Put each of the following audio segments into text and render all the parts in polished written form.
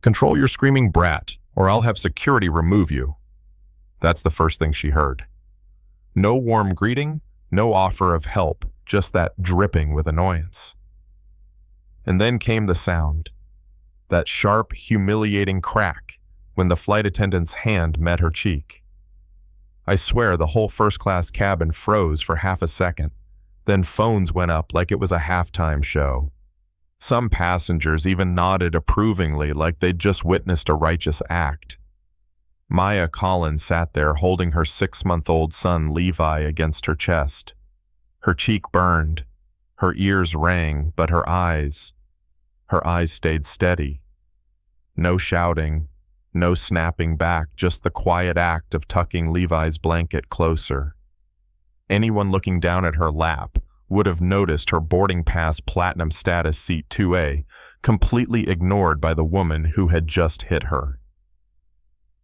Control your screaming brat, or I'll have security remove you. That's the first thing she heard. No warm greeting, no offer of help, just that dripping with annoyance. And then came the sound, that sharp, humiliating crack when the flight attendant's hand met her cheek. I swear the whole first-class cabin froze for half a second. Then phones went up like it was a halftime show. Some passengers even nodded approvingly like they'd just witnessed a righteous act. Maya Collins sat there holding her 6-month-old son Levi against her chest. Her cheek burned, her ears rang, but her eyes stayed steady. No shouting, no snapping back, just the quiet act of tucking Levi's blanket closer. Anyone looking down at her lap would have noticed her boarding pass platinum status seat 2A, completely ignored by the woman who had just hit her.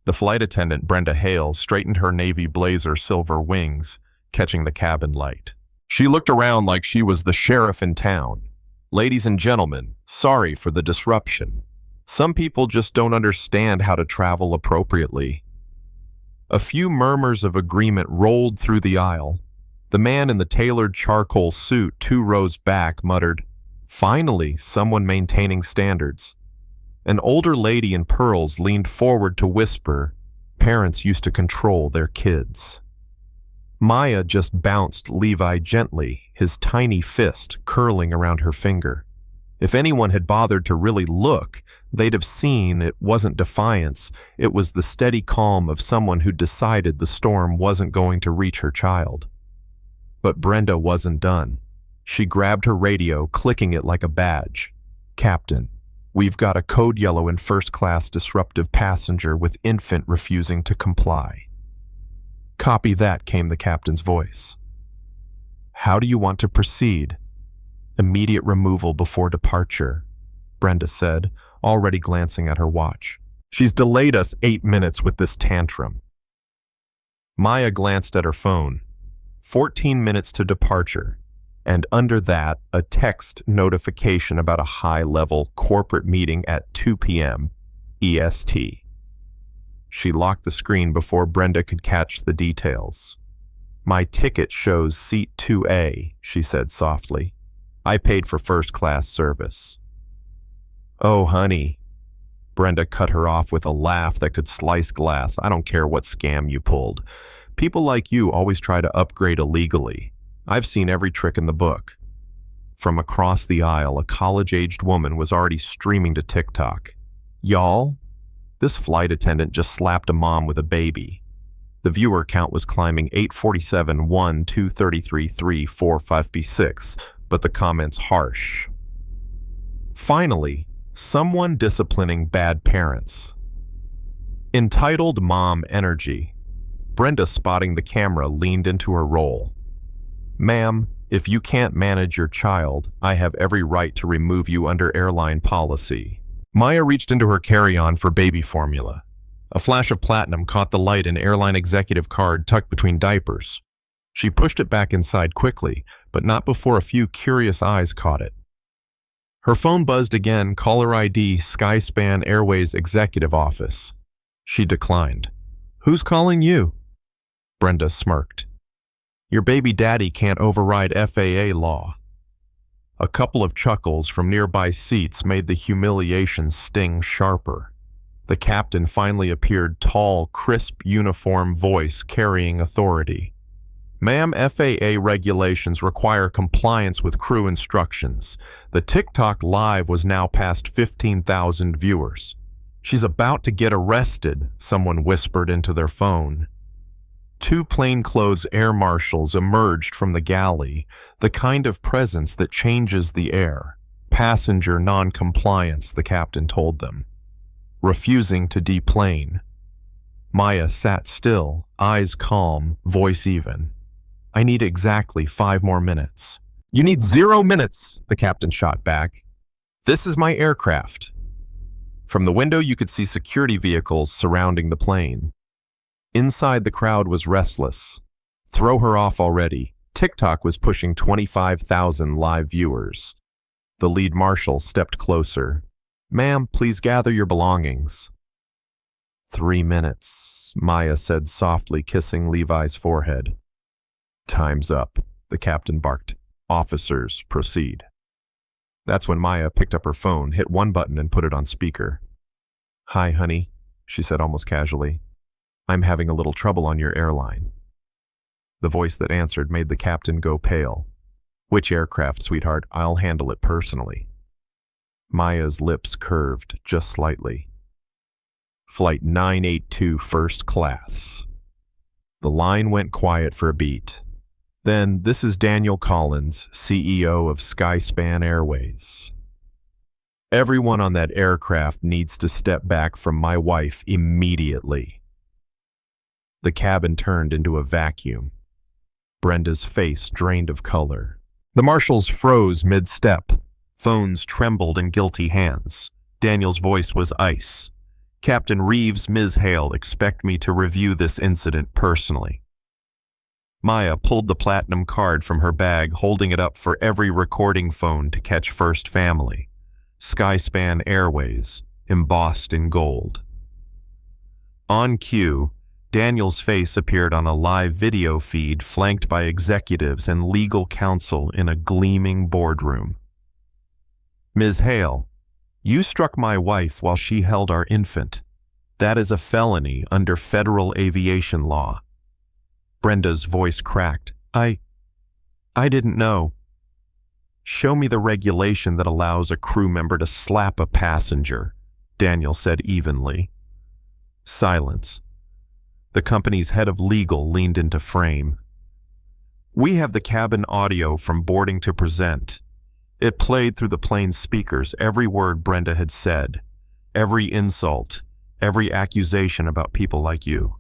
The flight attendant, Brenda Hale, straightened her navy blazer silver wings, catching the cabin light. She looked around like she was the sheriff in town. Ladies and gentlemen, sorry for the disruption. Some people just don't understand how to travel appropriately. A few murmurs of agreement rolled through the aisle. The man in the tailored charcoal suit 2 rows back muttered, "Finally, someone maintaining standards." An older lady in pearls leaned forward to whisper, "Parents used to control their kids." Maya just bounced Levi gently, his tiny fist curling around her finger. If anyone had bothered to really look, they'd have seen it wasn't defiance, it was the steady calm of someone who decided the storm wasn't going to reach her child. But Brenda wasn't done. She grabbed her radio, clicking it like a badge. "Captain, we've got a code yellow in first-class disruptive passenger with infant refusing to comply." "Copy that," came the captain's voice. "How do you want to proceed?" "Immediate removal before departure," Brenda said, already glancing at her watch. "She's delayed us 8 minutes with this tantrum." Maya glanced at her phone. 14 minutes to departure, and under that, a text notification about a high-level corporate meeting at 2 p.m. EST. She locked the screen before Brenda could catch the details. "My ticket shows seat 2A, she said softly. "I paid for first-class service." "Oh, honey." Brenda cut her off with a laugh that could slice glass. "I don't care what scam you pulled. People like you always try to upgrade illegally. I've seen every trick in the book." From across the aisle, a college-aged woman was already streaming to TikTok. "Y'all, this flight attendant just slapped a mom with a baby." The viewer count was climbing 847, 1, 233, 3, 4, 5, B6, but the comments harsh. Finally, someone disciplining bad parents. Entitled Mom Energy. Brenda, spotting the camera, leaned into her role. "Ma'am, if you can't manage your child, I have every right to remove you under airline policy." Maya reached into her carry-on for baby formula. A flash of platinum caught the light in airline executive card tucked between diapers. She pushed it back inside quickly, but not before a few curious eyes caught it. Her phone buzzed again, caller ID, Skyspan Airways executive office. She declined. "Who's calling you?" Brenda smirked. "Your baby daddy can't override FAA law." A couple of chuckles from nearby seats made the humiliation sting sharper. The captain finally appeared, tall, crisp uniform voice carrying authority. "Ma'am, FAA regulations require compliance with crew instructions. The TikTok live was now past 15,000 viewers." "She's about to get arrested," someone whispered into their phone. 2 plainclothes air marshals emerged from the galley, the kind of presence that changes the air. "Passenger non-compliance," the captain told them. "Refusing to deplane." Maya sat still, eyes calm, voice even. "I need exactly 5 more minutes." "You need 0 minutes," the captain shot back. "This is my aircraft." From the window you could see security vehicles surrounding the plane. Inside, the crowd was restless. Throw her off already. TikTok was pushing 25,000 live viewers. The lead marshal stepped closer. Ma'am, please gather your belongings. 3 minutes, Maya said softly, kissing Levi's forehead. Time's up, the captain barked. Officers, proceed. That's when Maya picked up her phone, hit one button, and put it on speaker. Hi, honey, she said almost casually. I'm having a little trouble on your airline. The voice that answered made the captain go pale. Which aircraft, sweetheart? I'll handle it personally. Maya's lips curved just slightly. Flight 982 first class. The line went quiet for a beat. Then, this is Daniel Collins, CEO of Skyspan Airways. Everyone on that aircraft needs to step back from my wife immediately. The cabin turned into a vacuum. Brenda's face drained of color. The marshals froze mid-step. Phones trembled in guilty hands. Daniel's voice was ice. Captain Reeves, Ms. Hale, expect me to review this incident personally. Maya pulled the platinum card from her bag, holding it up for every recording phone to catch First Family. Skyspan Airways, embossed in gold. On cue, Daniel's face appeared on a live video feed flanked by executives and legal counsel in a gleaming boardroom. Ms. Hale, you struck my wife while she held our infant. That is a felony under federal aviation law. Brenda's voice cracked. I didn't know. Show me the regulation that allows a crew member to slap a passenger, Daniel said evenly. Silence. The company's head of legal leaned into frame. We have the cabin audio from boarding to present. It played through the plane's speakers, every word Brenda had said, every insult, every accusation about people like you.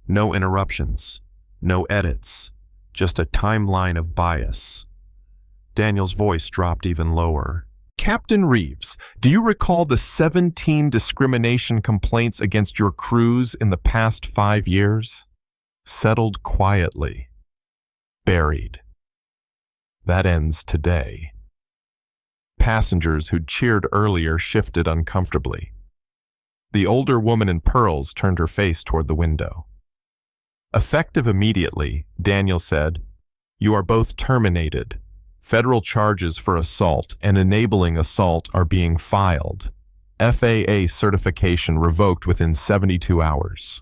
No interruptions, no edits, just a timeline of bias. Daniel's voice dropped even lower. Captain Reeves, do you recall the 17 discrimination complaints against your crews in the past 5 years? Settled quietly. Buried. That ends today. Passengers who'd cheered earlier shifted uncomfortably. The older woman in pearls turned her face toward the window. Effective immediately, Daniel said, you are both terminated. Federal charges for assault and enabling assault are being filed. FAA certification revoked within 72 hours.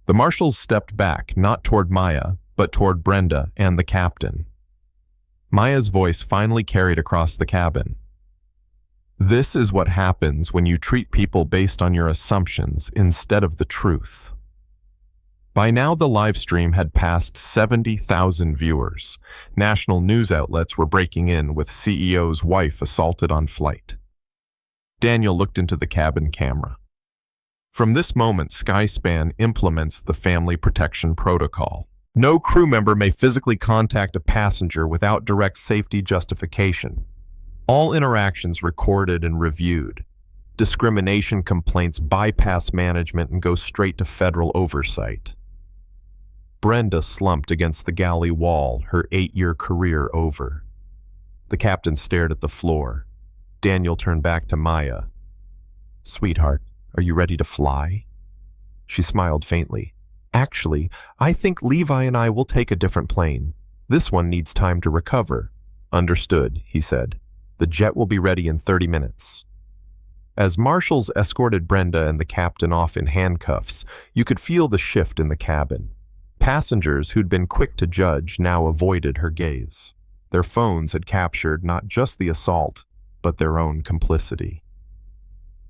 The marshals stepped back, not toward Maya, but toward Brenda and the captain. Maya's voice finally carried across the cabin. This is what happens when you treat people based on your assumptions instead of the truth. By now, the live stream had passed 70,000 viewers. National news outlets were breaking in with CEO's wife assaulted on flight. Daniel looked into the cabin camera. From this moment, Skyspan implements the Family Protection Protocol. No crew member may physically contact a passenger without direct safety justification. All interactions recorded and reviewed. Discrimination complaints bypass management and go straight to federal oversight. Brenda slumped against the galley wall, her 8-year career over. The captain stared at the floor. Daniel turned back to Maya. Sweetheart, are you ready to fly? She smiled faintly. Actually, I think Levi and I will take a different plane. This one needs time to recover. Understood, he said. The jet will be ready in 30 minutes. As marshals escorted Brenda and the captain off in handcuffs, you could feel the shift in the cabin. Passengers who'd been quick to judge now avoided her gaze. Their phones had captured not just the assault, but their own complicity.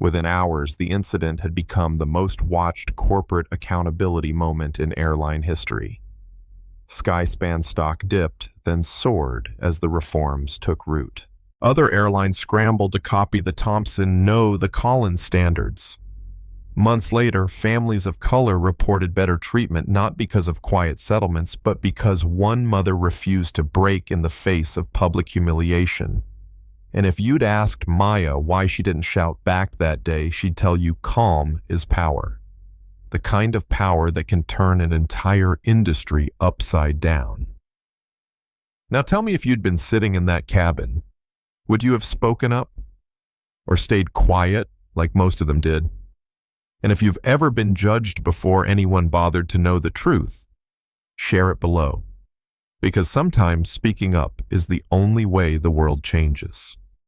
Within hours, the incident had become the most watched corporate accountability moment in airline history. Skyspan stock dipped, then soared as the reforms took root. Other airlines scrambled to copy the the Collins standards. Months later, families of color reported better treatment not because of quiet settlements, but because one mother refused to break in the face of public humiliation. And if you'd asked Maya why she didn't shout back that day, she'd tell you calm is power. The kind of power that can turn an entire industry upside down. Now tell me, if you'd been sitting in that cabin, would you have spoken up? or stayed quiet like most of them did. And if you've ever been judged before anyone bothered to know the truth, share it below. Because sometimes speaking up is the only way the world changes.